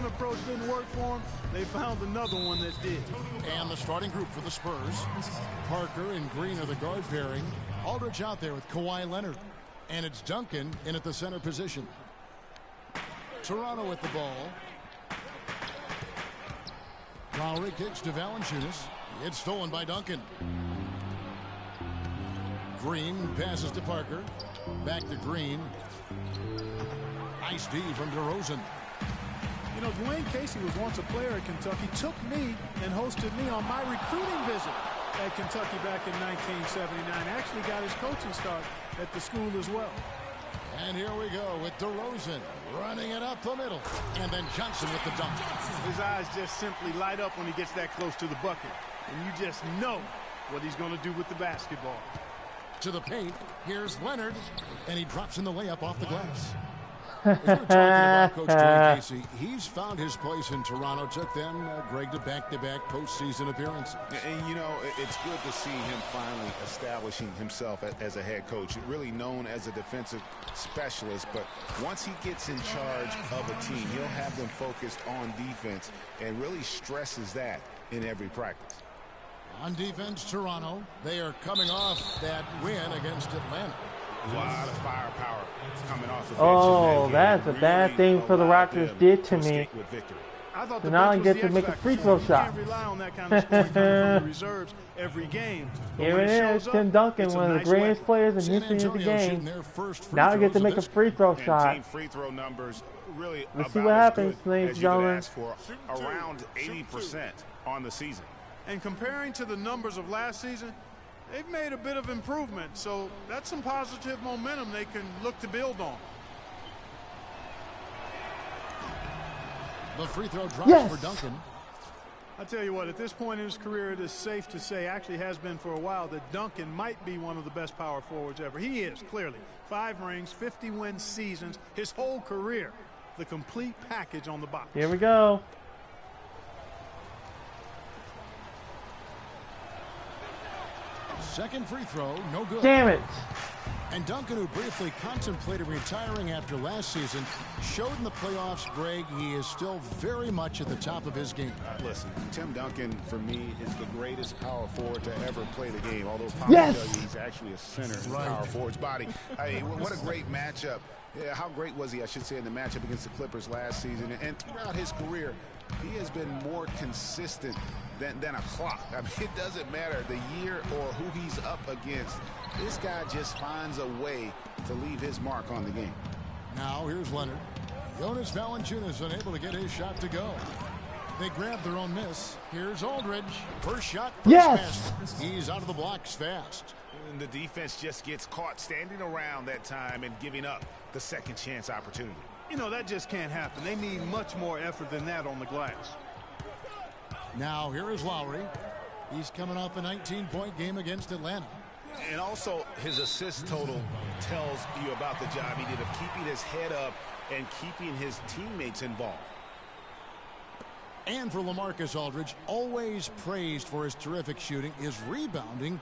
one approach didn't work for them, they found another one that did. And the starting group for the Spurs. Parker and Green are the guard pairing. Aldridge out there with Kawhi Leonard. And it's Duncan in at the center position. Toronto with the ball. Lowry kicks to Valanciunas. It's stolen by Duncan. Green passes to Parker. Back to Green. Nice D from DeRozan. You know, Dwayne Casey was once a player at Kentucky, took me and hosted me on my recruiting visit at Kentucky back in 1979. Actually got his coaching start at the school as well. And here we go with DeRozan running it up the middle. And then Johnson with the dunk. His eyes just simply light up when he gets that close to the bucket. And you just know what he's going to do with the basketball. To the paint, here's Leonard. And he drops in the layup off the glass. As we're talking about Coach Dwayne Casey, he's found his place in Toronto. Took them, Greg, to back-to-back postseason appearances. And, you know, it's good to see him finally establishing himself as a head coach. Really known as a defensive specialist, but once he gets in charge of a team, he'll have them focused on defense and really stresses that in every practice. On defense, Toronto, they are coming off that win against Atlanta. A lot of firepower coming off the bench. Oh, that's a bad thing for the Raptors did to me. I thought so now I get to make a free throw shot. You can't rely on that kind of scoring coming from the reserves every game. Here it is, Tim Duncan, one of the greatest players in history of the game. Now I get to make a free throw shot. Team free throw numbers really Let's see what happens, ladies and gentlemen. For around 80% on the season. And comparing to the numbers of last season, they've made a bit of improvement, so that's some positive momentum they can look to build on. The free throw drops for Duncan. I tell you what, at this point in his career, it is safe to say, actually has been for a while, that Duncan might be one of the best power forwards ever. He is, clearly. 5 rings, 50-win seasons, his whole career. The complete package on the box. Here we go. Second free throw, no good. Damn it. And Duncan, who briefly contemplated retiring after last season, showed in the playoffs, Greg, he is still very much at the top of his game. Listen, Tim Duncan, for me, is the greatest power forward to ever play the game. Although he's actually a center in the power forward's body. I mean, what a great matchup. Yeah, how great was he, I should say, in the matchup against the Clippers last season. And throughout his career, he has been more consistent than a clock. I mean, it doesn't matter the year or who he's up against. This guy just finds a way to leave his mark on the game. Now here's Leonard. Jonas Valanciunas unable to get his shot to go. They grab their own miss. Here's Aldridge. First shot. Pass. He's out of the blocks fast. And the defense just gets caught standing around that time and giving up the second chance opportunity. You know, that just can't happen. They need much more effort than that on the glass. Now here is Lowry. He's coming off a 19-point game against Atlanta. And also his assist total tells you about the job he did of keeping his head up and keeping his teammates involved. And for LaMarcus Aldridge, always praised for his terrific shooting, his rebounding,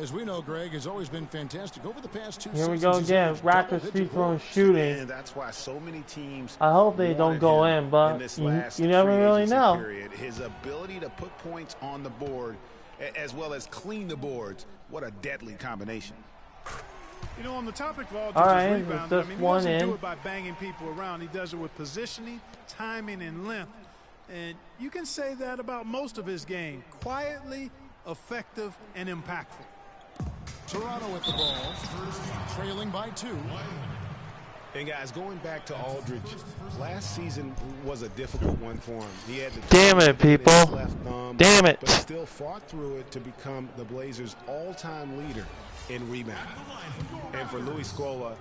as we know, Greg, has always been fantastic over the past 2 seasons. Here we go again. Raptors free throw and shooting. And that's why so many teams. I hope they don't go in, but you never really know. Period. His ability to put points on the board as well as clean the boards. What a deadly combination. You know, on the topic of Aldridge's rebounding, I mean, he doesn't do it by banging people around. He does it with positioning, timing, and length. And you can say that about most of his game. Quietly, effective, and impactful. Toronto with the ball, trailing by 2. And guys, going back to Aldridge, last season was a difficult one for him. He had the damn it, people. Left thumb, damn it. But still fought through it to become the Blazers' all-time leader in rebounding. And for Louis Scola,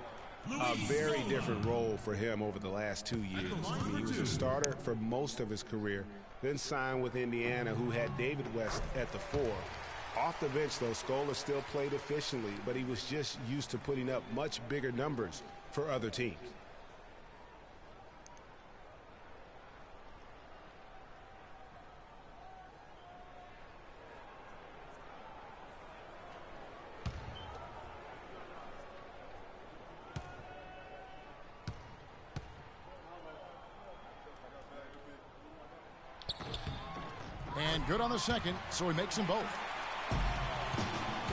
a very different role for him over the last 2 years. I mean, he was a starter for most of his career, then signed with Indiana, who had David West at the 4. Off the bench, though, Scola still played efficiently, but he was just used to putting up much bigger numbers for other teams. And good on the second, so he makes them both.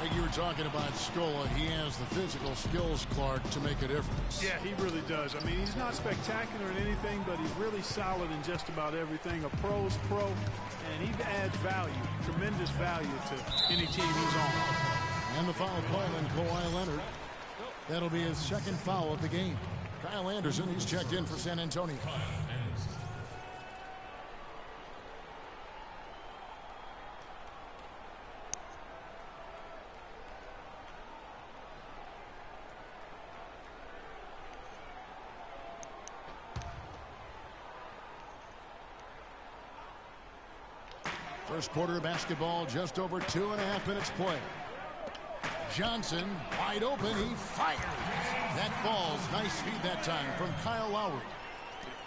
Like you were talking about Scola, he has the physical skills, Clark, to make a difference. Yeah, he really does. I mean, he's not spectacular in anything, but he's really solid in just about everything. A pro's pro, and he adds value, tremendous value to any team he's on. And the foul call on Kawhi Leonard. That'll be his second foul of the game. Kyle Anderson, he's checked in for San Antonio. First quarter of basketball, just over 2.5 minutes play. Johnson, wide open, he fires. That falls. Nice feed that time from Kyle Lowry.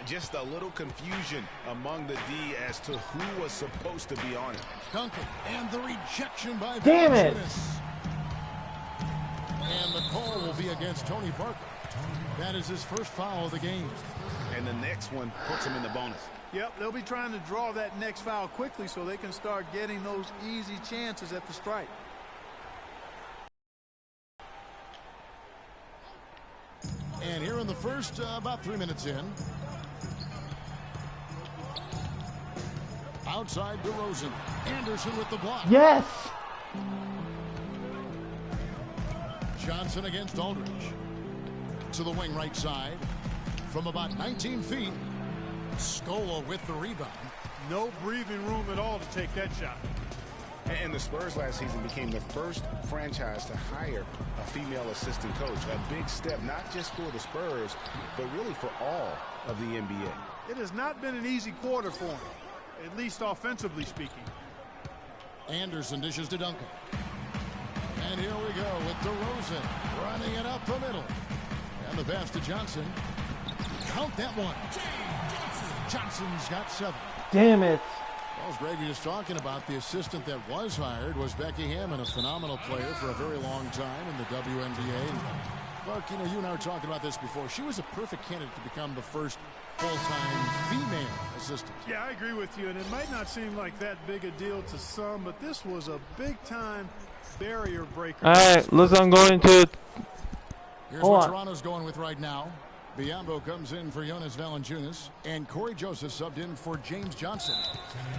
Just a little confusion among the D as to who was supposed to be on it. Duncan, and the rejection by Damn it! And the call will be against Tony Parker. That is his first foul of the game. And the next one puts him in the bonus. Yep, they'll be trying to draw that next foul quickly so they can start getting those easy chances at the stripe. And here in the first, about 3 minutes in. Outside DeRozan. Anderson with the block. Yes! Johnson against Aldridge. To the wing right side. From about 19 feet. Scola with the rebound. No breathing room at all to take that shot. And the Spurs last season became the first franchise to hire a female assistant coach. A big step, not just for the Spurs, but really for all of the NBA. It has not been an easy quarter for him, at least offensively speaking. Anderson dishes to Duncan. And here we go with DeRozan running it up the middle. And the pass to Johnson. Count that one. Johnson's got 7. Damn it. Well, as Greg was talking about, the assistant that was hired was Becky Hammond, a phenomenal player for a very long time in the WNBA. And Clark, you know, you and I were talking about this before. She was a perfect candidate to become the first full-time female assistant. Yeah, I agree with you, and it might not seem like that big a deal to some, but this was a big-time barrier breaker. All right, listen, I'm going to... Here's what Toronto's going with right now. Biyombo comes in for Jonas Valanciunas, and Corey Joseph subbed in for James Johnson.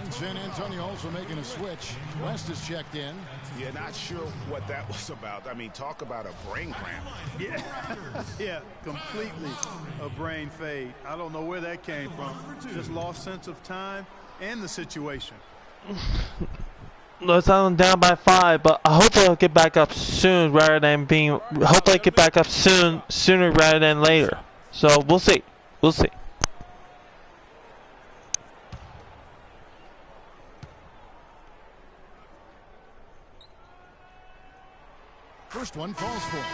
And San Antonio also making a switch. West is checked in. Yeah, not sure what that was about. I mean, talk about a brain cramp. Yeah, yeah, completely a brain fade. I don't know where that came from. Just lost sense of time and the situation. Looks like I'm down by 5, but I hope I'll get back up soon rather than being... Hopefully I get back up sooner rather than later. So we'll see. We'll see. First one falls for him.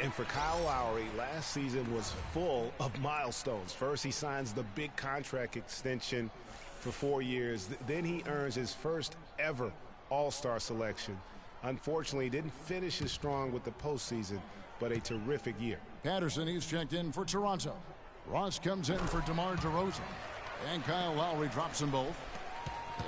And for Kyle Lowry, last season was full of milestones. First, he signs the big contract extension for 4 years. Then he earns his first ever All-Star selection. Unfortunately, he didn't finish as strong with the postseason, but a terrific year. Patterson, he's checked in for Toronto. Ross comes in for DeMar DeRozan. And Kyle Lowry drops them both.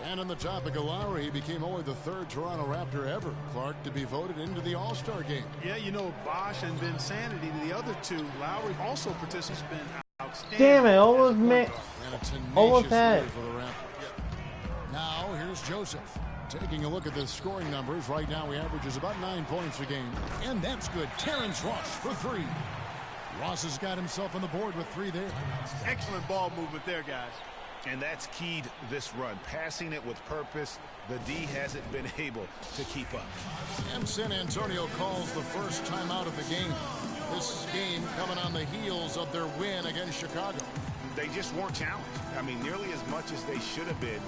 And on the topic of Lowry, he became only the 3rd Toronto Raptor ever, Clark, to be voted into the All-Star game. Yeah, you know, Bosh and Vinsanity, the other two, Lowry also participates been outstanding. Damn it, almost had it. For the Raptors. Now, here's Joseph. Taking a look at the scoring numbers, right now he averages about 9 points a game. And that's good. Terrence Ross for 3. Ross has got himself on the board with 3 there. Excellent ball movement there, guys. And that's keyed this run. Passing it with purpose. The D hasn't been able to keep up. And San Antonio calls the first timeout of the game. This game coming on the heels of their win against Chicago. They just weren't challenged. I mean, nearly as much as they should have been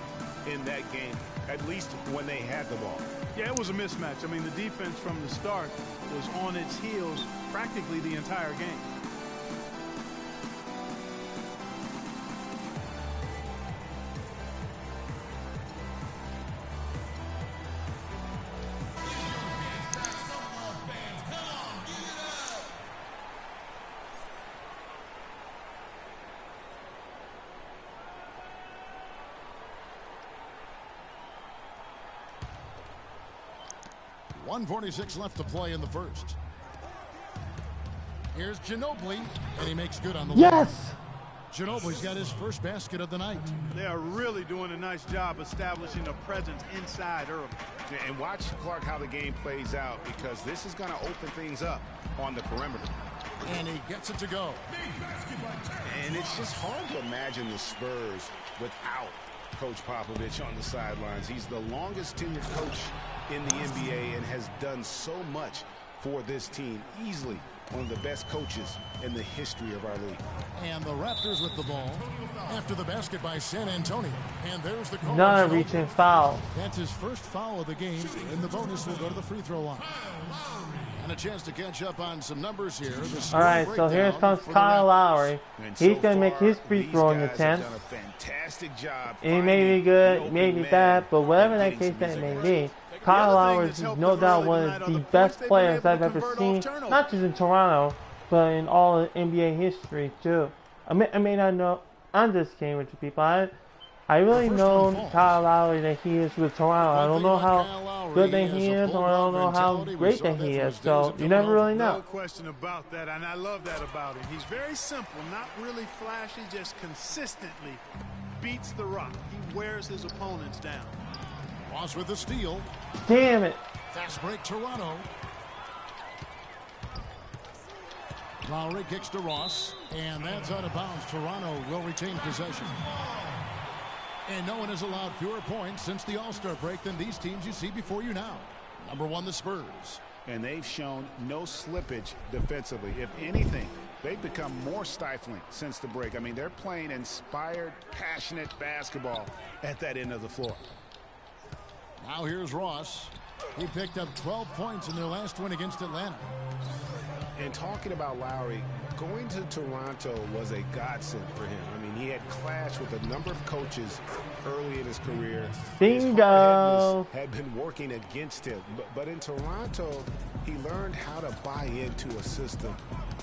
in that game, at least when they had the ball. Yeah, it was a mismatch. I mean, the defense from the start was on its heels practically the entire game. 1:46 left to play in the first. Here's Ginobili, and he makes good on the yes. Ginobili's got his first basket of the night. They are really doing a nice job establishing a presence inside early. And watch, Clark, how the game plays out, because this is going to open things up on the perimeter. And he gets it to go. And it's just hard to imagine the Spurs without Coach Popovich on the sidelines. He's the longest tenured coach in the NBA and has done so much for this team. Easily one of the best coaches in the history of our league. And the Raptors with the ball after the basket by San Antonio. And there's the call. Not a reaching foul. That's his first foul of the game, and the bonus will go to the free throw line. And a chance to catch up on some numbers here. All right, so here comes Kyle Lowry. He's going to make his free throw in the 10th. It may be good, maybe bad, but whatever that case that may be, Kyle Lowry is no doubt one of the best players I've ever seen, not just in Toronto, but in all of NBA history too. I may not know, I'm just kidding with you people. I really know Kyle Lowry that he is with Toronto. I don't know how good that he is, or I don't know how great that he is. So you never really know. No question about that, and I love that about him. He's very simple, not really flashy, just consistently beats the rock. He wears his opponents down. Ross with the steal. Damn it. Fast break, Toronto. Lowry kicks to Ross, and that's out of bounds. Toronto will retain possession. And no one has allowed fewer points since the All-Star break than these teams you see before you now. Number one, the Spurs. And they've shown no slippage defensively. If anything, they've become more stifling since the break. I mean, they're playing inspired, passionate basketball at that end of the floor. Now here's Ross. He picked up 12 points in their last win against Atlanta. And talking about Lowry, going to Toronto was a godsend for him. I mean, he had clashed with a number of coaches early in his career. Bingo! His had been working against him. But in Toronto, he learned how to buy into a system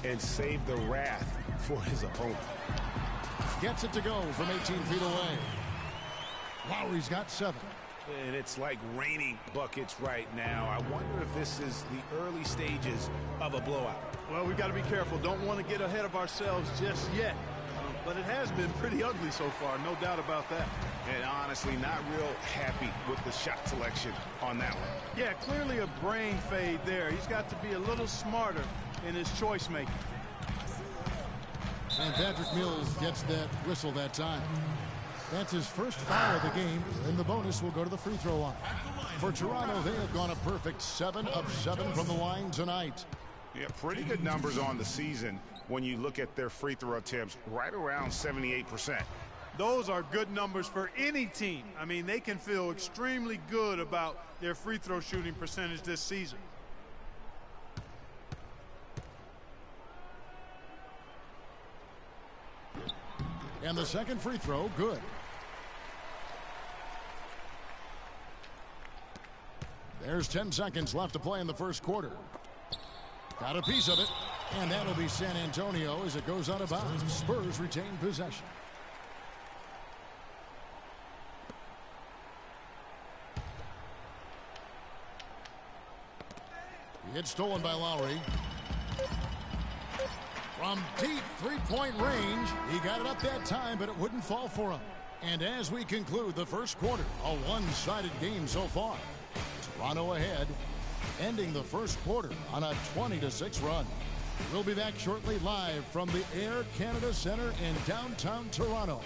and save the wrath for his opponent. Gets it to go from 18 feet away. Lowry's got 7. And it's like raining buckets right now. I wonder if this is the early stages of a blowout. Well, we've got to be careful. Don't want to get ahead of ourselves just yet. But it has been pretty ugly so far, no doubt about that. And honestly, not real happy with the shot selection on that one. Yeah, clearly a brain fade there. He's got to be a little smarter in his choice making. And Patrick Mills gets that whistle that time. That's his first foul of the game, and the bonus will go to the free throw line. For Toronto, they have gone a perfect 7 of 7 from the line tonight. Yeah, pretty good numbers on the season when you look at their free throw attempts, right around 78%. Those are good numbers for any team. I mean, they can feel extremely good about their free throw shooting percentage this season. And the second free throw, good. There's 10 seconds left to play in the first quarter. Got a piece of it, and that'll be San Antonio as it goes out of bounds. Spurs retain possession. It's stolen by Lowry. From deep three-point range, he got it up that time, but it wouldn't fall for him. And as we conclude the first quarter, a one-sided game so far. Toronto ahead, ending the first quarter on a 20-6 run. We'll be back shortly live from the Air Canada Centre in downtown Toronto.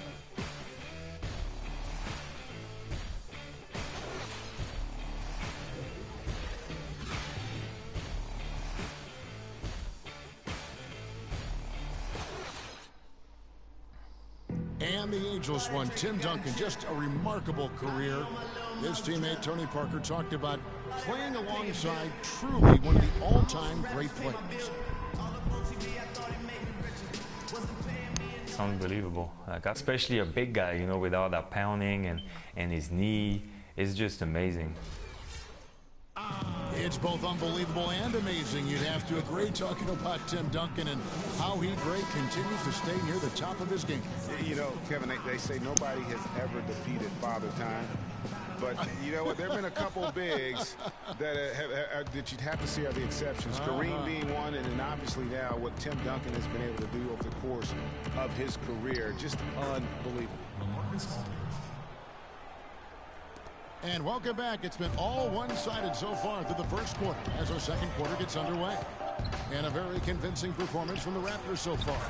And the ageless one, Tim Duncan, just a remarkable career. His teammate Tony Parker talked about playing alongside truly one of the all-time great players. It's unbelievable. Like, especially a big guy, you know, with all that pounding and his knee. It's just amazing. It's both unbelievable and amazing, you'd have to agree, talking about Tim Duncan and how he, Greg, continues to stay near the top of his game. You know, Kevin, they say nobody has ever defeated Father Time. But, you know what, there have been a couple bigs that you'd have to see are the exceptions. Kareem being one, and then obviously now what Tim Duncan has been able to do over the course of his career. Just unbelievable. And welcome back. It's been all one-sided so far through the first quarter as our second quarter gets underway. And a very convincing performance from the Raptors so far.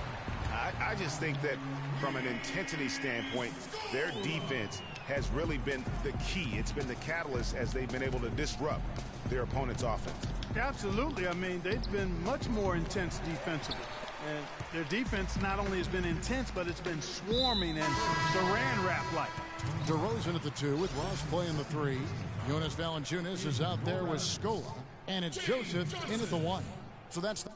I just think that from an intensity standpoint, their defense has really been the key. It's been the catalyst as they've been able to disrupt their opponent's offense. Absolutely. I mean, they've been much more intense defensively. And their defense not only has been intense, but it's been swarming and saran wrap-like. DeRozan at the 2 with Ross playing the 3. Jonas Valanciunas is out there with Scola. And it's Joseph in at the 1. So that's the